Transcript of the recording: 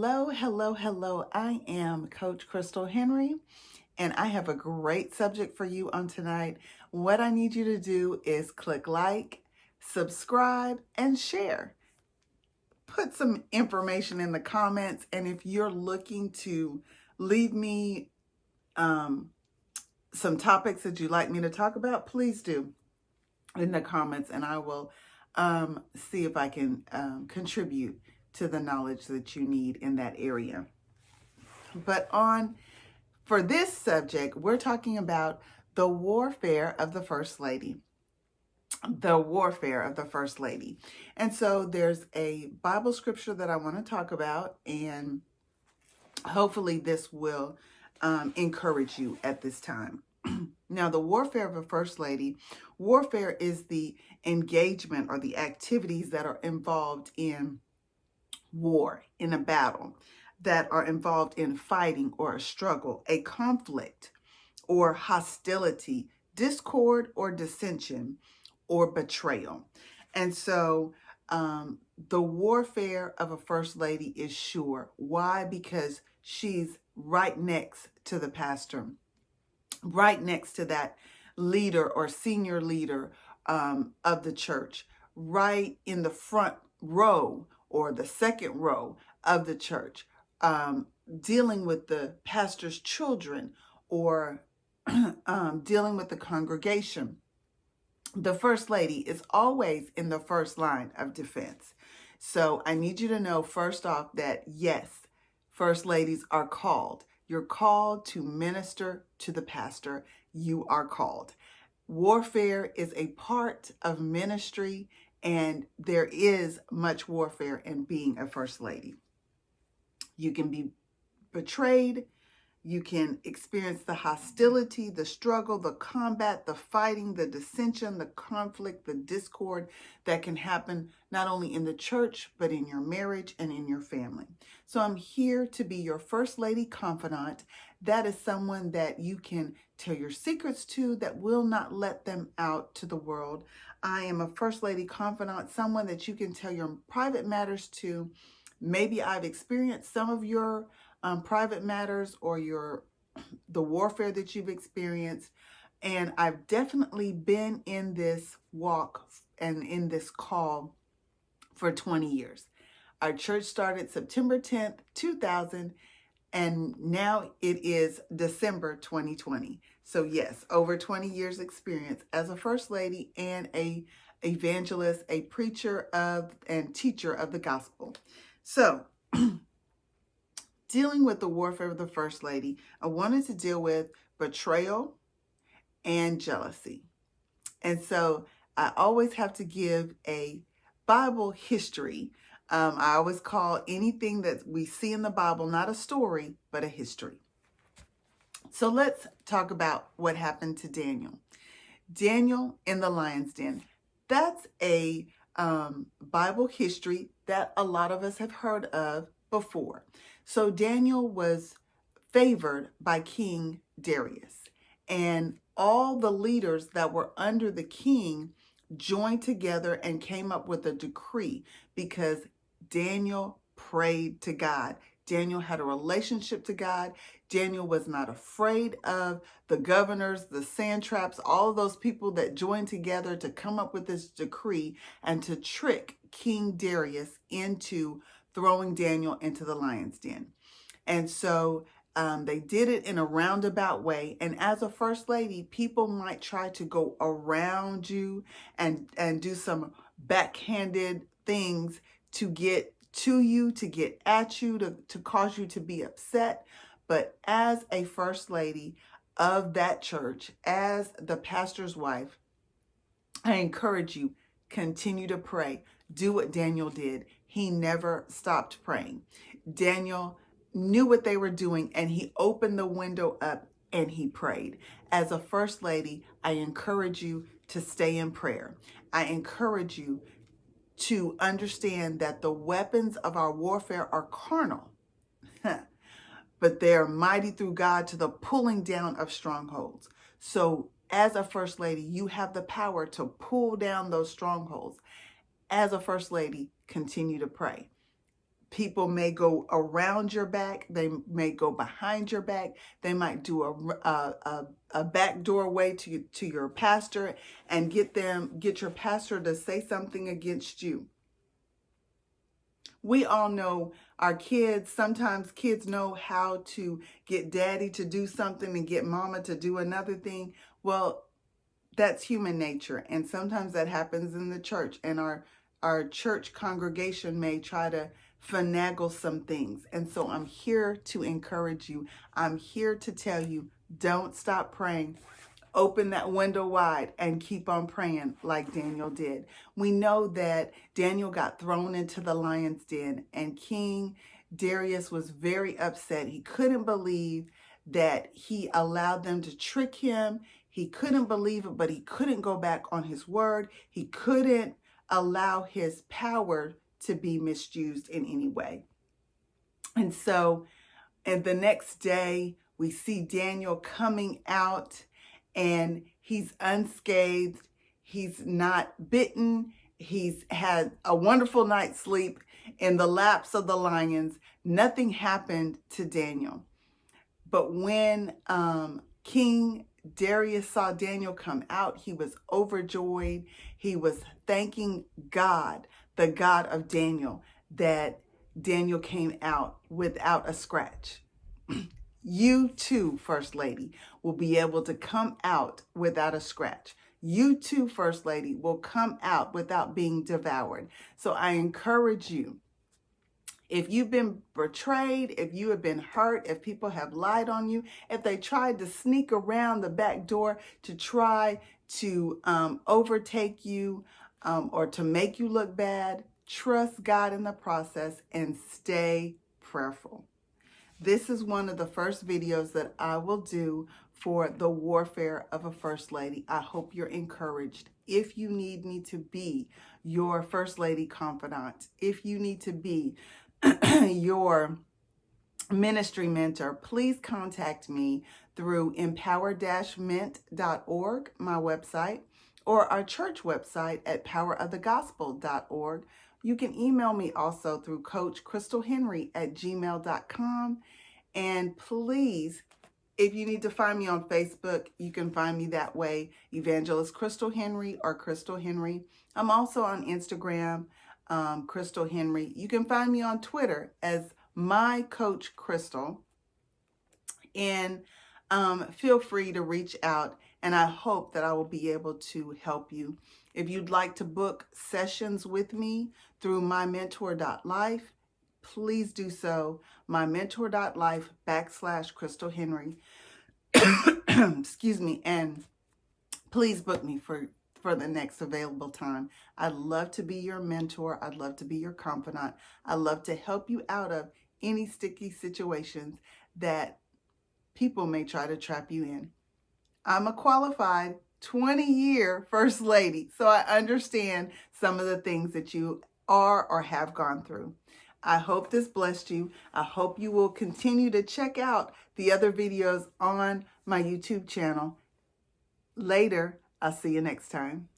Hello, hello, hello. I am Coach Krystal Henry, and I have a great subject for you on tonight. What I need you to do is click like, subscribe, and share. Put some information in the comments, and if you're looking to leave me some topics that you'd like me to talk about, please do in the comments, and I will see if I can contribute to the knowledge that you need in that area. But for this subject, we're talking about the warfare of the First Lady. The warfare of the First Lady. And so there's a Bible scripture that I want to talk about, and hopefully this will encourage you at this time. Now, the warfare of a First Lady, warfare is the engagement or the activities that are involved in war, in a battle, that are involved in fighting or a struggle, a conflict or hostility, discord or dissension, or betrayal. And so the warfare of a First Lady is sure. Why? Because she's right next to the pastor, right next to that leader or senior leader of the church, right in the front row or the second row of the church, dealing with the pastor's children or dealing with the congregation. The First Lady is always in the first line of defense. So I need you to know first off that yes, First Ladies are called. You're called to minister to the pastor. You are called. Warfare is a part of ministry, and there is much warfare in being a First Lady. You can be betrayed. You can experience the hostility, the struggle, the combat, the fighting, the dissension, the conflict, the discord that can happen not only in the church, but in your marriage and in your family. So I'm here to be your First Lady Confidant. That is someone that you can tell your secrets to, that will not let them out to the world. I am a First Lady Confidant, someone that you can tell your private matters to. Maybe I've experienced some of your private matters or the warfare that you've experienced. And I've definitely been in this walk and in this call for 20 years. Our church started September 10th, 2000, and now it is December 2020. So yes, over 20 years experience as a First Lady and a evangelist, a preacher of and teacher of the gospel. So dealing with the warfare of the First Lady, I wanted to deal with betrayal and jealousy. And so I always have to give a Bible history. I always call anything that we see in the Bible not a story, but a history. So let's talk about what happened to Daniel. Daniel in the lion's den. That's a Bible history that a lot of us have heard of before. So Daniel was favored by King Darius, and all the leaders that were under the king joined together and came up with a decree because Daniel prayed to God. Daniel had a relationship to God. Daniel was not afraid of the governors, the satraps, all of those people that joined together to come up with this decree and to trick King Darius into throwing Daniel into the lion's den. And so they did it in a roundabout way. And as a First Lady, people might try to go around you and do some backhanded things to get to you, to get at you, to cause you to be upset. But as a First Lady of that church, as the pastor's wife, I encourage you, continue to pray. Do what Daniel did. He never stopped praying. Daniel knew what they were doing, and he opened the window up and he prayed. As a First Lady, I encourage you to stay in prayer. I encourage you to understand that the weapons of our warfare are carnal, but they are mighty through God to the pulling down of strongholds. So as a First Lady, you have the power to pull down those strongholds. As a First Lady, continue to pray. People may go around your back. They may go behind your back. They might do a back doorway to your pastor and get your pastor to say something against you. We all know our kids. Sometimes kids know how to get daddy to do something and get mama to do another thing. Well, that's human nature. And sometimes that happens in the church. And our church congregation may try to finagle some things. And so I'm here to encourage you. I'm here to tell you, don't stop praying. Open that window wide and keep on praying like Daniel did. We know that Daniel got thrown into the lion's den, and King Darius was very upset. He couldn't believe that he allowed them to trick him. He couldn't believe it, but he couldn't go back on his word. He couldn't allow his power to be misused in any way. And so, and the next day, we see Daniel coming out, and he's unscathed. He's not bitten. He's had a wonderful night's sleep in the laps of the lions. Nothing happened to Daniel. But when King Darius saw Daniel come out, he was overjoyed. He was thanking God, the God of Daniel, that Daniel came out without a scratch. You too, First Lady, will be able to come out without a scratch. You too, First Lady, will come out without being devoured. So I encourage you, if you've been betrayed, if you have been hurt, if people have lied on you, if they tried to sneak around the back door to try to overtake you or to make you look bad, trust God in the process and stay prayerful. This is one of the first videos that I will do for the warfare of a First Lady. I hope you're encouraged. If you need me to be your First Lady confidant, if you need to be your ministry mentor, please contact me through empower-mint.org, my website, or our church website at powerofthegospel.org. You can email me also through Coach Krystal Henry at gmail.com. And please, if you need to find me on Facebook, you can find me that way, Evangelist Krystal Henry or Krystal Henry. I'm also on Instagram, Krystal Henry. You can find me on Twitter as my Coach Krystal. And feel free to reach out, and I hope that I will be able to help you. If you'd like to book sessions with me through mymentor.life, please do so. mymentor.life/Krystal Henry. Excuse me. And please book me for the next available time. I'd love to be your mentor. I'd love to be your confidant. I'd love to help you out of any sticky situations that people may try to trap you in. I'm a qualified 20-year First Lady, so I understand some of the things that you are or have gone through. I hope this blessed you. I hope you will continue to check out the other videos on my YouTube channel. Later, I'll see you next time.